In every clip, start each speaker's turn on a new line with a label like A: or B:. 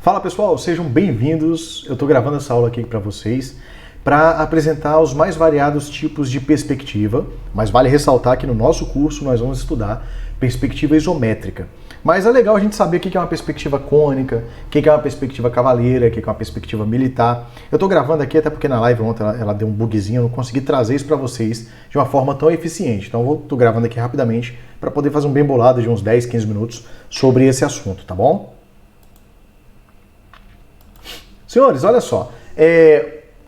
A: Fala pessoal, sejam bem-vindos. Eu estou gravando essa aula aqui para vocês para apresentar os mais variados tipos de perspectiva, mas vale ressaltar que no nosso curso nós vamos estudar perspectiva isométrica. Mas é legal a gente saber o que é uma perspectiva cônica, o que é uma perspectiva cavaleira, o que é uma perspectiva militar. Eu estou gravando aqui até porque na live ontem ela deu um bugzinho, eu não consegui trazer isso para vocês de uma forma tão eficiente. Então eu estou gravando aqui rapidamente para poder fazer um bem bolado de uns 10, 15 minutos sobre esse assunto, tá bom? Senhores, olha só,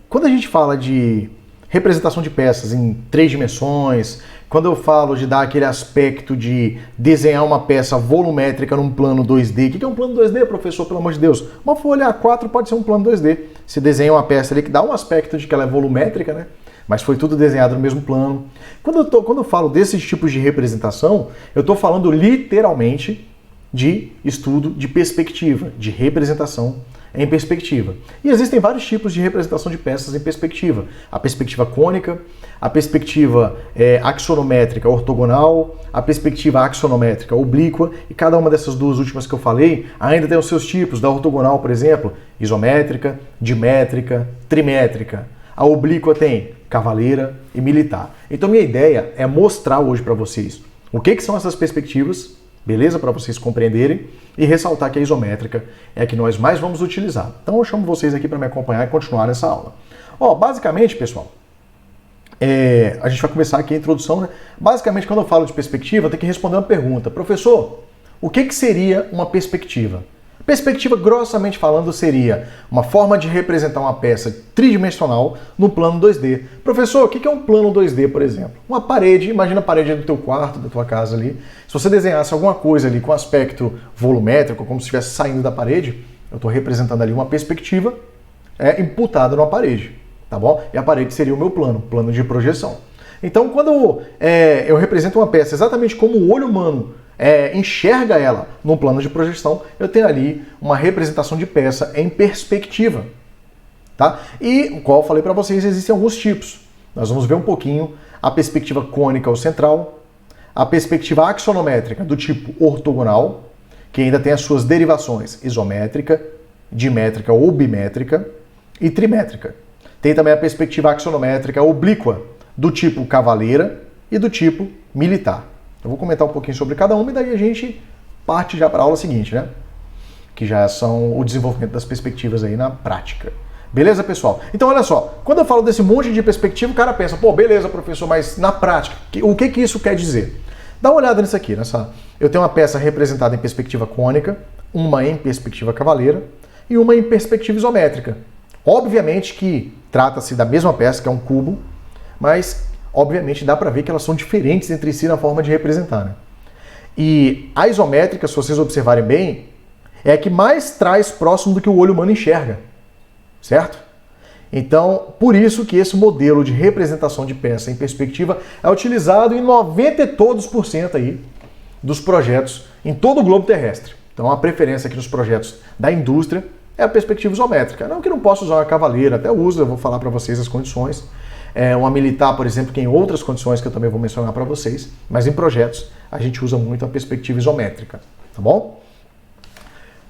A: quando a gente fala de representação de peças em 3 dimensões, quando eu falo de dar aquele aspecto de desenhar uma peça volumétrica num plano 2D, o que é um plano 2D, professor, pelo amor de Deus? Uma folha A4 pode ser um plano 2D. Se desenha uma peça ali que dá um aspecto de que ela é volumétrica, né? Mas foi tudo desenhado no mesmo plano. Quando eu falo desses tipos de representação, eu estou falando literalmente de estudo de perspectiva, de representação em perspectiva. E existem vários tipos de representação de peças em perspectiva. A perspectiva cônica, a perspectiva axonométrica ortogonal, a perspectiva axonométrica oblíqua, e cada uma dessas duas últimas que eu falei ainda tem os seus tipos. Da ortogonal, por exemplo, isométrica, dimétrica, trimétrica. A oblíqua tem cavaleira e militar. Então minha ideia é mostrar hoje para vocês o que são essas perspectivas, beleza? Para vocês compreenderem e ressaltar que a isométrica é a que nós mais vamos utilizar. Então eu chamo vocês aqui para me acompanhar e continuar nessa aula. Basicamente, pessoal, a gente vai começar aqui a introdução, né? Basicamente, quando eu falo de perspectiva, eu tenho que responder uma pergunta. Professor, o que seria uma perspectiva? Perspectiva, grossamente falando, seria uma forma de representar uma peça tridimensional no plano 2D. Professor, o que é um plano 2D, por exemplo? Uma parede, imagina a parede do teu quarto, da tua casa ali. Se você desenhasse alguma coisa ali com aspecto volumétrico, como se estivesse saindo da parede, eu estou representando ali uma perspectiva imputada numa parede, tá bom? E a parede seria o meu plano de projeção. Então, quando eu represento uma peça exatamente como o olho humano enxerga ela no plano de projeção, eu tenho ali uma representação de peça em perspectiva, tá? E, como eu falei para vocês, existem alguns tipos. Nós vamos ver um pouquinho a perspectiva cônica ou central, a perspectiva axonométrica do tipo ortogonal, que ainda tem as suas derivações isométrica, dimétrica ou bimétrica e trimétrica. Tem também a perspectiva axonométrica oblíqua do tipo cavaleira e do tipo militar. Eu vou comentar um pouquinho sobre cada uma e daí a gente parte já para a aula seguinte, né? Que já são o desenvolvimento das perspectivas aí na prática. Beleza, pessoal? Então, olha só, quando eu falo desse monte de perspectiva, o cara pensa, pô, beleza, professor, mas na prática, o que isso quer dizer? Dá uma olhada nisso aqui, eu tenho uma peça representada em perspectiva cônica, uma em perspectiva cavaleira e uma em perspectiva isométrica. Obviamente que trata-se da mesma peça, que é um cubo, mas obviamente dá para ver que elas são diferentes entre si na forma de representar, né? E a isométrica, se vocês observarem bem, é a que mais traz próximo do que o olho humano enxerga, certo? Então, por isso que esse modelo de representação de peça em perspectiva é utilizado em 90 e todos por cento aí dos projetos em todo o globo terrestre. Então, a preferência aqui nos projetos da indústria é a perspectiva isométrica. Não que não possa usar uma cavaleira, até uso, eu vou falar para vocês as condições. Uma militar, por exemplo, que em outras condições que eu também vou mencionar para vocês, mas em projetos a gente usa muito a perspectiva isométrica, tá bom?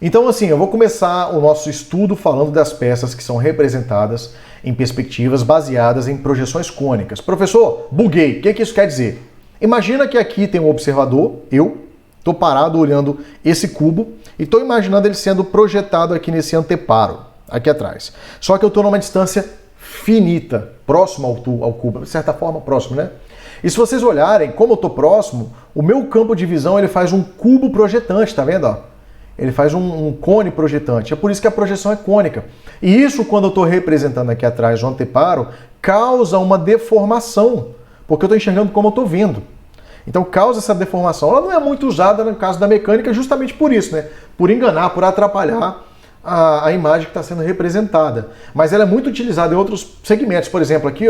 A: Então, assim, eu vou começar o nosso estudo falando das peças que são representadas em perspectivas baseadas em projeções cônicas. Professor, buguei, o que isso quer dizer? Imagina que aqui tem um observador, eu estou parado olhando esse cubo e estou imaginando ele sendo projetado aqui nesse anteparo, aqui atrás. Só que eu estou numa distância finita, próximo ao cubo, de certa forma próximo, né? E se vocês olharem, como eu estou próximo, o meu campo de visão ele faz um cubo projetante, tá vendo? Ele faz um cone projetante, é por isso que a projeção é cônica. E isso, quando eu estou representando aqui atrás o anteparo, causa uma deformação, porque eu estou enxergando como eu estou vendo. Então causa essa deformação. Ela não é muito usada no caso da mecânica justamente por isso, né? Por enganar, por atrapalhar a imagem que está sendo representada. Mas ela é muito utilizada em outros segmentos. Por exemplo, aqui,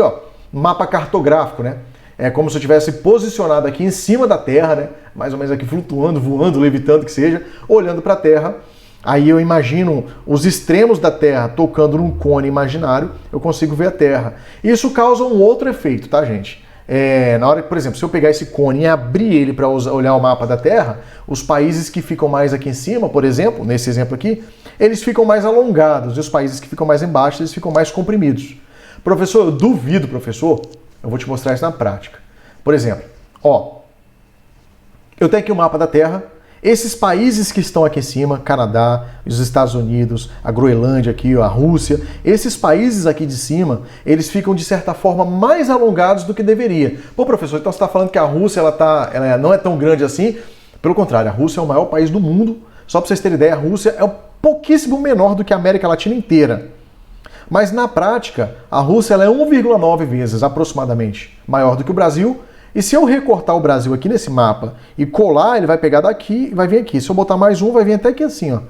A: mapa cartográfico, né? É como se eu estivesse posicionado aqui em cima da Terra, né? Mais ou menos aqui flutuando, voando, levitando, que seja, olhando para a Terra. Aí eu imagino os extremos da Terra tocando num cone imaginário, eu consigo ver a Terra. Isso causa um outro efeito, tá, gente? na hora que, por exemplo, se eu pegar esse cone e abrir ele para olhar o mapa da Terra, os países que ficam mais aqui em cima, por exemplo, nesse exemplo aqui, eles ficam mais alongados, e os países que ficam mais embaixo, eles ficam mais comprimidos. Professor, eu duvido, professor, eu vou te mostrar isso na prática. Por exemplo, eu tenho aqui o mapa da Terra. Esses países que estão aqui em cima, Canadá, os Estados Unidos, a Groenlândia aqui, a Rússia, esses países aqui de cima, eles ficam de certa forma mais alongados do que deveria. Pô, professor, então você está falando que a Rússia ela não é tão grande assim? Pelo contrário, a Rússia é o maior país do mundo. Só para vocês terem ideia, a Rússia é pouquíssimo menor do que a América Latina inteira. Mas na prática, a Rússia ela é 1,9 vezes aproximadamente maior do que o Brasil. E se eu recortar o Brasil aqui nesse mapa e colar, ele vai pegar daqui e vai vir aqui. Se eu botar mais um, vai vir até aqui assim, ó.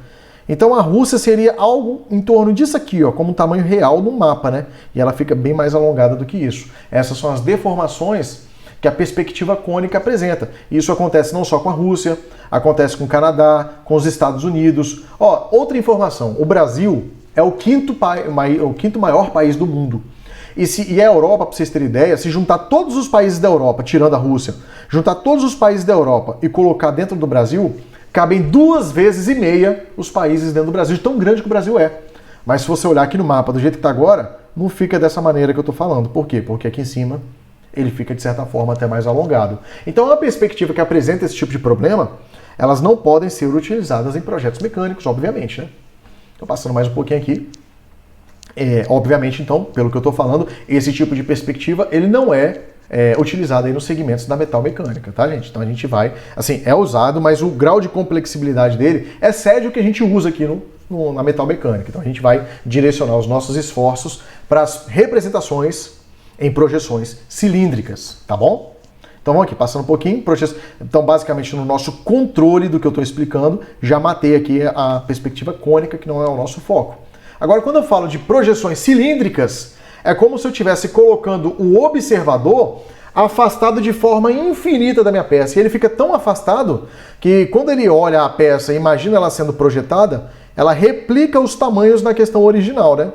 A: Então a Rússia seria algo em torno disso aqui, ó, como um tamanho real no mapa, né? E ela fica bem mais alongada do que isso. Essas são as deformações que a perspectiva cônica apresenta. Isso acontece não só com a Rússia, acontece com o Canadá, com os Estados Unidos. Outra informação, o Brasil é o quinto maior país do mundo. E a Europa, para vocês terem ideia, se juntar todos os países da Europa, tirando a Rússia, juntar todos os países da Europa e colocar dentro do Brasil, cabem 2,5 vezes os países dentro do Brasil, de tão grande que o Brasil é. Mas se você olhar aqui no mapa do jeito que está agora, não fica dessa maneira que eu estou falando. Por quê? Porque aqui em cima ele fica, de certa forma, até mais alongado. Então, a perspectiva que apresenta esse tipo de problema, elas não podem ser utilizadas em projetos mecânicos, obviamente, né? Estou passando mais um pouquinho aqui. Obviamente, então, pelo que eu estou falando, esse tipo de perspectiva, ele não é utilizado aí nos segmentos da metal mecânica, tá, gente? Então a gente vai, assim, é usado, mas o grau de complexibilidade dele excede o que a gente usa aqui na metal mecânica. Então a gente vai direcionar os nossos esforços para as representações em projeções cilíndricas, tá bom? Então vamos aqui, passando um pouquinho. Então, basicamente, no nosso controle do que eu estou explicando, já matei aqui a perspectiva cônica, que não é o nosso foco. Agora, quando eu falo de projeções cilíndricas, é como se eu estivesse colocando o observador afastado de forma infinita da minha peça. E ele fica tão afastado que quando ele olha a peça e imagina ela sendo projetada, ela replica os tamanhos na questão original, né?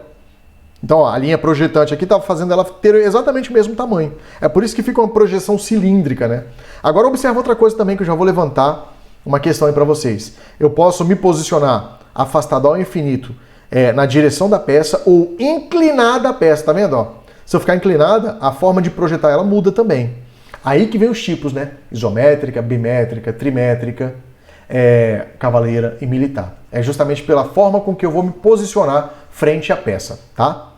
A: Então, a linha projetante aqui está fazendo ela ter exatamente o mesmo tamanho. É por isso que fica uma projeção cilíndrica, né? Agora, observa outra coisa também que eu já vou levantar uma questão aí para vocês. Eu posso me posicionar afastado ao infinito na direção da peça ou inclinada a peça, tá vendo? Ó? Se eu ficar inclinada, a forma de projetar ela muda também. Aí que vem os tipos, né? Isométrica, bimétrica, trimétrica, cavaleira e militar. É justamente pela forma com que eu vou me posicionar frente à peça, tá?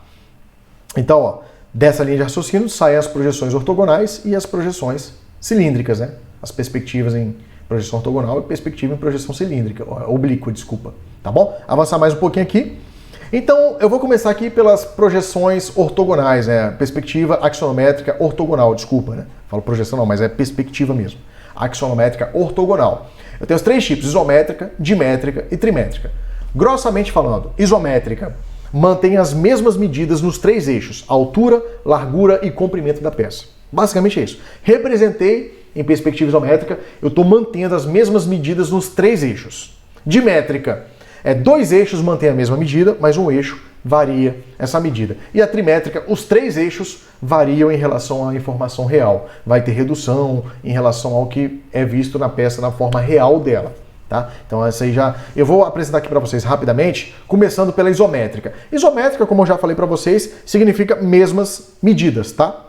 A: Então, ó, dessa linha de raciocínio saem as projeções ortogonais e as projeções cilíndricas, né? As perspectivas em projeção ortogonal e perspectiva em projeção cilíndrica, oblíqua, desculpa. Tá bom? Avançar mais um pouquinho aqui. Então, eu vou começar aqui pelas projeções ortogonais, né? Perspectiva axonométrica ortogonal, desculpa, né? Falo projeção não, mas é perspectiva mesmo. Axonométrica ortogonal. Eu tenho os 3 tipos, isométrica, dimétrica e trimétrica. Grossamente falando, isométrica mantém as mesmas medidas nos 3 eixos, altura, largura e comprimento da peça. Basicamente é isso. Representei em perspectiva isométrica, eu estou mantendo as mesmas medidas nos 3 eixos. Dimétrica 2 eixos mantêm a mesma medida, mas um eixo varia essa medida. E a trimétrica, os 3 eixos variam em relação à informação real. Vai ter redução em relação ao que é visto na peça na forma real dela. Tá? Então essa aí eu vou apresentar aqui para vocês rapidamente, começando pela isométrica. Isométrica, como eu já falei para vocês, significa mesmas medidas, tá?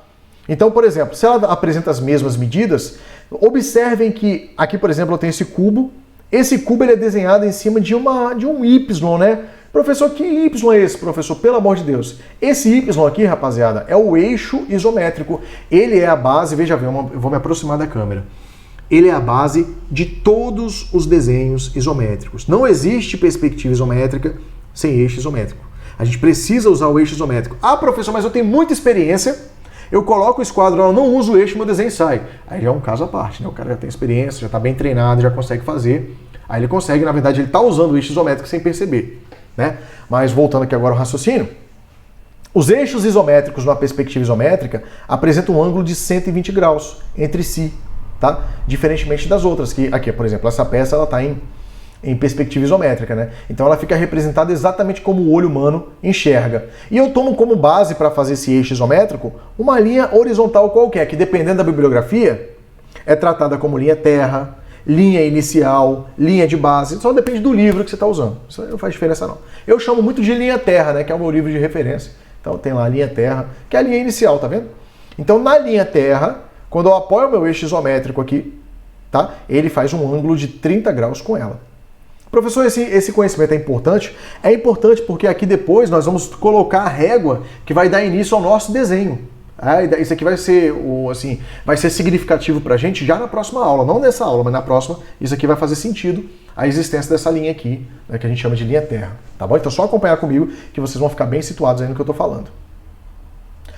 A: Então, por exemplo, se ela apresenta as mesmas medidas, observem que aqui, por exemplo, eu tenho esse cubo. Esse cubo ele é desenhado em cima de um Y, né? Professor, que Y é esse, professor? Pelo amor de Deus. Esse Y aqui, rapaziada, é o eixo isométrico. Ele é a base, veja bem, eu vou me aproximar da câmera. Ele é a base de todos os desenhos isométricos. Não existe perspectiva isométrica sem eixo isométrico. A gente precisa usar o eixo isométrico. Ah, professor, mas eu tenho muita experiência. Eu coloco o esquadro, eu não uso o eixo, meu desenho sai. Aí já é um caso à parte, né? O cara já tem experiência, já está bem treinado, já consegue fazer. Aí ele consegue, na verdade, ele está usando o eixo isométrico sem perceber, né? Mas voltando aqui agora ao raciocínio, os eixos isométricos numa perspectiva isométrica apresentam um ângulo de 120 graus entre si, tá? Diferentemente das outras, que aqui, por exemplo, essa peça ela está em em perspectiva isométrica, né? Então ela fica representada exatamente como o olho humano enxerga. E eu tomo como base para fazer esse eixo isométrico uma linha horizontal qualquer, que dependendo da bibliografia, é tratada como linha terra, linha inicial, linha de base, só depende do livro que você está usando. Isso não faz diferença não. Eu chamo muito de linha terra, né, que é o meu livro de referência. Então tem lá a linha terra, que é a linha inicial, tá vendo? Então na linha terra, quando eu apoio o meu eixo isométrico aqui, tá? Ele faz um ângulo de 30 graus com ela. Professor, esse conhecimento é importante? É importante porque aqui depois nós vamos colocar a régua que vai dar início ao nosso desenho. Isso aqui vai ser, assim, vai ser significativo pra gente já na próxima aula. Não nessa aula, mas na próxima, isso aqui vai fazer sentido a existência dessa linha aqui, né, que a gente chama de linha terra. Tá bom? Então só acompanhar comigo que vocês vão ficar bem situados aí no que eu tô falando.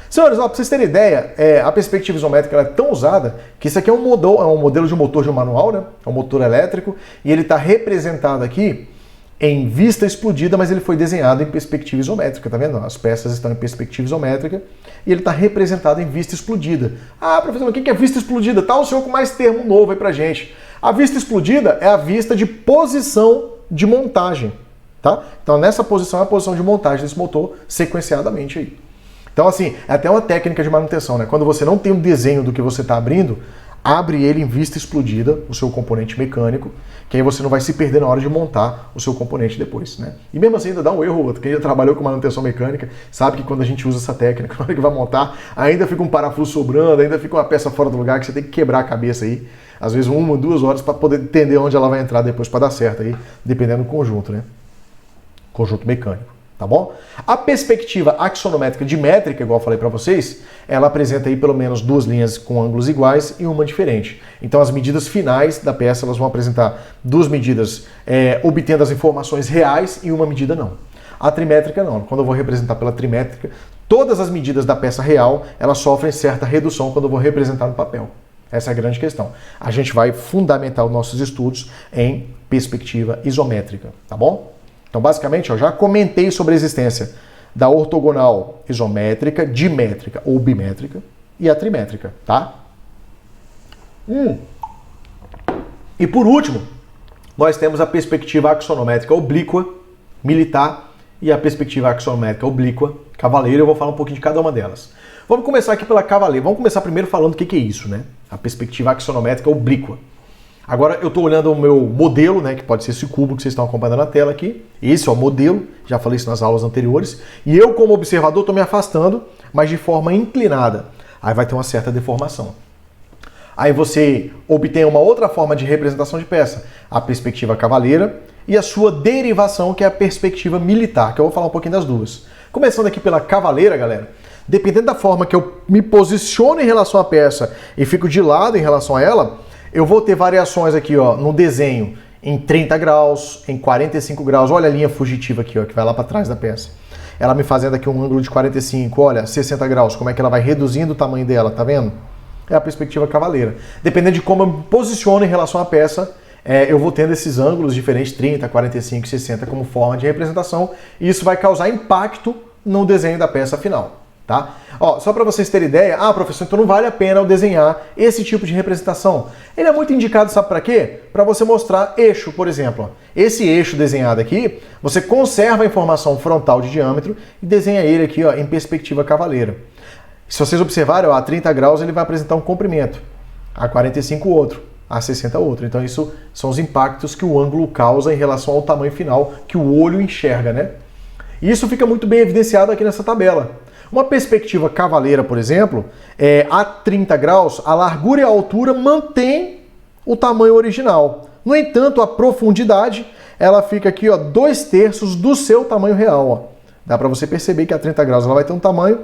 A: Senhores, ó, pra vocês terem ideia, a perspectiva isométrica ela é tão usada que isso aqui é um modelo de motor de um manual, né? É um motor elétrico, e ele está representado aqui em vista explodida, mas ele foi desenhado em perspectiva isométrica, tá vendo? As peças estão em perspectiva isométrica e ele está representado em vista explodida. Ah, professor, o que é vista explodida? Tá o senhor com mais termo novo aí pra gente. A vista explodida é a vista de posição de montagem, tá? Então nessa posição é a posição de montagem desse motor sequenciadamente aí. Então assim, é até uma técnica de manutenção, né? Quando você não tem um desenho do que você está abrindo, abre ele em vista explodida, o seu componente mecânico, que aí você não vai se perder na hora de montar o seu componente depois, né? E mesmo assim ainda dá um erro ou outro. Quem já trabalhou com manutenção mecânica sabe que quando a gente usa essa técnica, na hora que vai montar, ainda fica um parafuso sobrando, ainda fica uma peça fora do lugar que você tem que quebrar a cabeça aí, às vezes 1, 2 horas para poder entender onde ela vai entrar depois para dar certo aí, dependendo do conjunto, né? Conjunto mecânico. Tá bom? A perspectiva axonométrica dimétrica, igual eu falei para vocês, ela apresenta aí pelo menos 2 linhas com ângulos iguais e uma diferente. Então as medidas finais da peça elas vão apresentar 2 medidas obtendo as informações reais e uma medida não. A trimétrica não. Quando eu vou representar pela trimétrica, todas as medidas da peça real elas sofrem certa redução quando eu vou representar no papel. Essa é a grande questão. A gente vai fundamentar os nossos estudos em perspectiva isométrica, tá bom? Então, basicamente, eu já comentei sobre a existência da ortogonal isométrica, dimétrica ou bimétrica e a trimétrica, tá? E por último, nós temos a perspectiva axonométrica oblíqua, militar, e a perspectiva axonométrica oblíqua, cavaleira. Eu vou falar um pouquinho de cada uma delas. Vamos começar aqui pela cavaleira. Vamos começar primeiro falando o que é isso, né? A perspectiva axonométrica oblíqua. Agora eu estou olhando o meu modelo, né, que pode ser esse cubo que vocês estão acompanhando na tela aqui. Esse é o modelo, já falei isso nas aulas anteriores. E eu, como observador, estou me afastando, mas de forma inclinada. Aí vai ter uma certa deformação. Aí você obtém uma outra forma de representação de peça, a perspectiva cavaleira e a sua derivação, que é a perspectiva militar, que eu vou falar um pouquinho das duas. Começando aqui pela cavaleira, galera. Dependendo da forma que eu me posiciono em relação à peça e fico de lado em relação a ela, eu vou ter variações aqui, ó, no desenho em 30 graus, em 45 graus. Olha a linha fugitiva aqui, ó, que vai lá para trás da peça. Ela me fazendo aqui um ângulo de 45, olha, 60 graus, como é que ela vai reduzindo o tamanho dela, tá vendo? É a perspectiva cavaleira. Dependendo de como eu me posiciono em relação à peça, eu vou tendo esses ângulos diferentes, 30, 45, 60, como forma de representação, e isso vai causar impacto no desenho da peça final. Tá? Ó, só para vocês terem ideia, professor, então não vale a pena eu desenhar esse tipo de representação. Ele é muito indicado, sabe para quê? Para você mostrar eixo, por exemplo. Ó. Esse eixo desenhado aqui, você conserva a informação frontal de diâmetro e desenha ele aqui, ó, em perspectiva cavaleira. Se vocês observarem, ó, a 30 graus ele vai apresentar um comprimento, a 45 outro, a 60 outro. Então isso são os impactos que o ângulo causa em relação ao tamanho final que o olho enxerga, né? E isso fica muito bem evidenciado aqui nessa tabela. Uma perspectiva cavaleira, por exemplo, a 30 graus, a largura e a altura mantém o tamanho original. No entanto, a profundidade, ela fica aqui, ó, 2/3 do seu tamanho real. Ó. Dá para você perceber que a 30 graus ela vai ter um tamanho,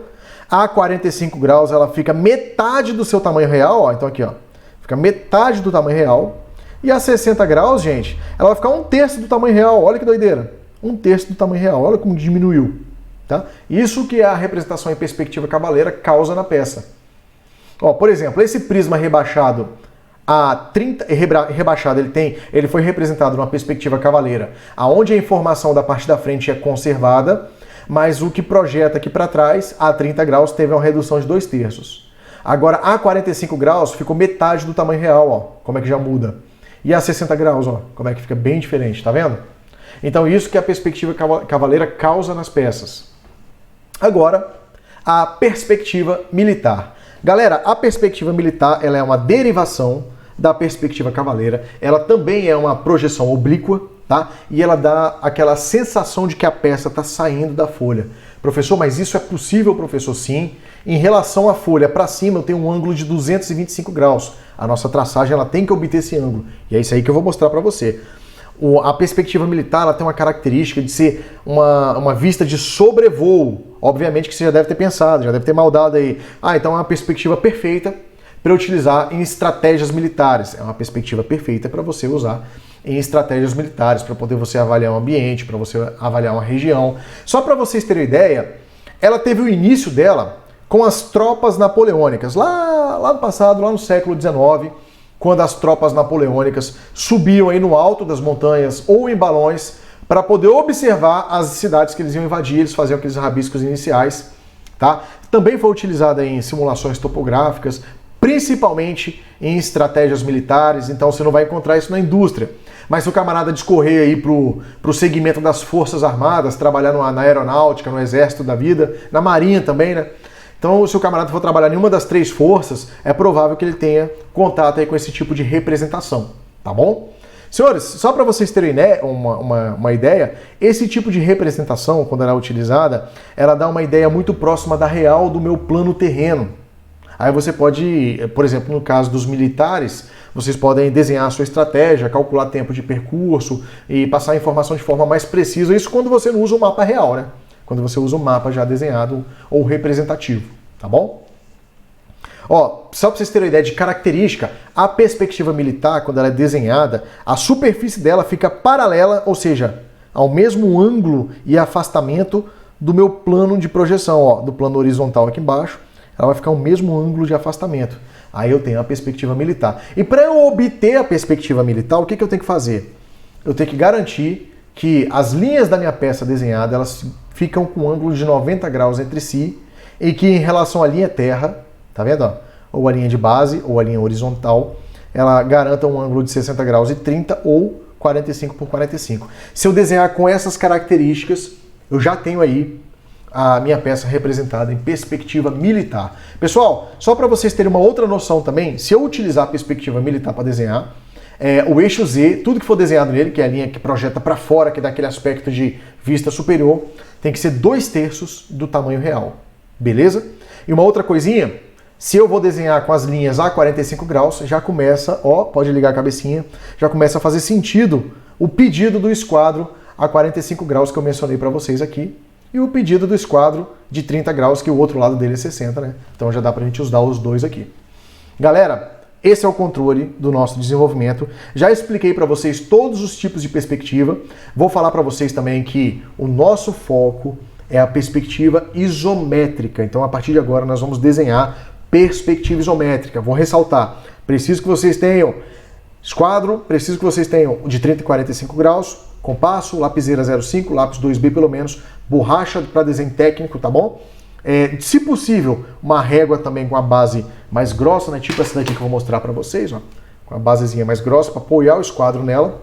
A: a 45 graus ela fica metade do seu tamanho real, ó. Então aqui, ó, fica metade do tamanho real. E a 60 graus, gente, ela vai ficar 1/3 do tamanho real. Olha que doideira. 1/3 do tamanho real. Olha como diminuiu. Tá? Isso que a representação em perspectiva cavaleira causa na peça. Ó, por exemplo, esse prisma rebaixado a 30, rebaixado ele foi representado numa perspectiva cavaleira, aonde a informação da parte da frente é conservada, mas o que projeta aqui para trás, a 30 graus, teve uma redução de 2/3. Agora, a 45 graus ficou metade do tamanho real, ó. Como é que já muda? E a 60 graus, ó, como é que fica bem diferente, tá vendo? Então isso que a perspectiva cavaleira causa nas peças. Agora, a perspectiva militar. Galera, a perspectiva militar ela é uma derivação da perspectiva cavaleira. Ela também é uma projeção oblíqua, tá? E ela dá aquela sensação de que a peça está saindo da folha. Professor, mas isso é possível, professor? Sim. Em relação à folha para cima, eu tenho um ângulo de 225 graus. A nossa traçagem ela tem que obter esse ângulo. E é isso aí que eu vou mostrar para você. A perspectiva militar ela tem uma característica de ser uma vista de sobrevoo. Obviamente que você já deve ter pensado, já deve ter maldado aí. Então é uma perspectiva perfeita para utilizar em estratégias militares. É uma perspectiva perfeita para você usar em estratégias militares, para poder você avaliar um ambiente, para você avaliar uma região. Só para vocês terem ideia, ela teve o início dela com as tropas napoleônicas, lá no passado, lá no século XIX, quando as tropas napoleônicas subiam aí no alto das montanhas ou em balões para poder observar as cidades que eles iam invadir, eles faziam aqueles rabiscos iniciais, tá? Também foi utilizada em simulações topográficas, principalmente em estratégias militares, então você não vai encontrar isso na indústria. Mas se o camarada discorrer aí pro segmento das Forças Armadas, trabalhar na aeronáutica, no exército da vida, na marinha também, né? Então, se o camarada for trabalhar em uma das três forças, é provável que ele tenha contato aí com esse tipo de representação, tá bom? Senhores, só para vocês terem uma ideia, esse tipo de representação, quando ela é utilizada, ela dá uma ideia muito próxima da real do meu plano terreno. Aí você pode, por exemplo, no caso dos militares, vocês podem desenhar a sua estratégia, calcular tempo de percurso e passar a informação de forma mais precisa. Isso quando você não usa o mapa real, né? Quando você usa um mapa já desenhado ou representativo, tá bom? Ó, só para vocês terem uma ideia de característica, a perspectiva militar, quando ela é desenhada, a superfície dela fica paralela, ou seja, ao mesmo ângulo e afastamento do meu plano de projeção, ó, do plano horizontal aqui embaixo, ela vai ficar o mesmo ângulo de afastamento. Aí eu tenho a perspectiva militar. E para eu obter a perspectiva militar, o que eu tenho que fazer? Eu tenho que garantir que as linhas da minha peça desenhada, elas ficam com um ângulo de 90 graus entre si e que em relação à linha terra, tá vendo? Ó? Ou a linha de base ou a linha horizontal, ela garanta um ângulo de 60 graus e 30 ou 45 por 45. Se eu desenhar com essas características, eu já tenho aí a minha peça representada em perspectiva militar. Pessoal, só para vocês terem uma outra noção também, se eu utilizar a perspectiva militar para desenhar, o eixo Z, tudo que for desenhado nele, que é a linha que projeta para fora, que dá aquele aspecto de vista superior, tem que ser 2/3 do tamanho real, beleza? E uma outra coisinha, se eu vou desenhar com as linhas a 45 graus, já começa, ó, pode ligar a cabecinha, já começa a fazer sentido o pedido do esquadro a 45 graus que eu mencionei para vocês aqui, e o pedido do esquadro de 30 graus, que o outro lado dele é 60, né? Então já dá pra gente usar os dois aqui. Galera, esse é o controle do nosso desenvolvimento. Já expliquei para vocês todos os tipos de perspectiva. Vou falar para vocês também que o nosso foco é a perspectiva isométrica. Então, a partir de agora, nós vamos desenhar perspectiva isométrica. Vou ressaltar, preciso que vocês tenham esquadro, preciso que vocês tenham de 30 e 45 graus, compasso, lapiseira 0,5, lápis 2B pelo menos, borracha para desenho técnico, tá bom? Se possível, uma régua também com a base mais grossa, né? Tipo essa daqui que eu vou mostrar para vocês, ó, com a basezinha mais grossa para apoiar o esquadro nela.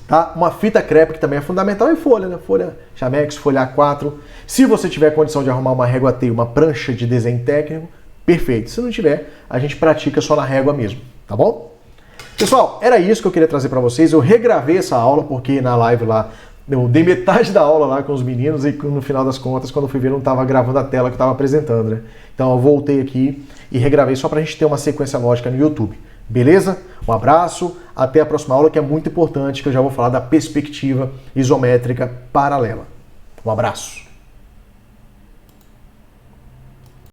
A: Tá? Uma fita crepe que também é fundamental e folha, né? Folha Chamex, folha A4. Se você tiver condição de arrumar uma régua T, uma prancha de desenho técnico, perfeito. Se não tiver, a gente pratica só na régua mesmo, tá bom? Pessoal, era isso que eu queria trazer para vocês. Eu regravei essa aula porque na live lá eu dei metade da aula lá com os meninos e no final das contas, quando eu fui ver, não estava gravando a tela que eu estava apresentando, né? Então eu voltei aqui e regravei só para a gente ter uma sequência lógica no YouTube. Beleza? Um abraço, até a próxima aula que é muito importante, que eu já vou falar da perspectiva isométrica paralela. Um abraço.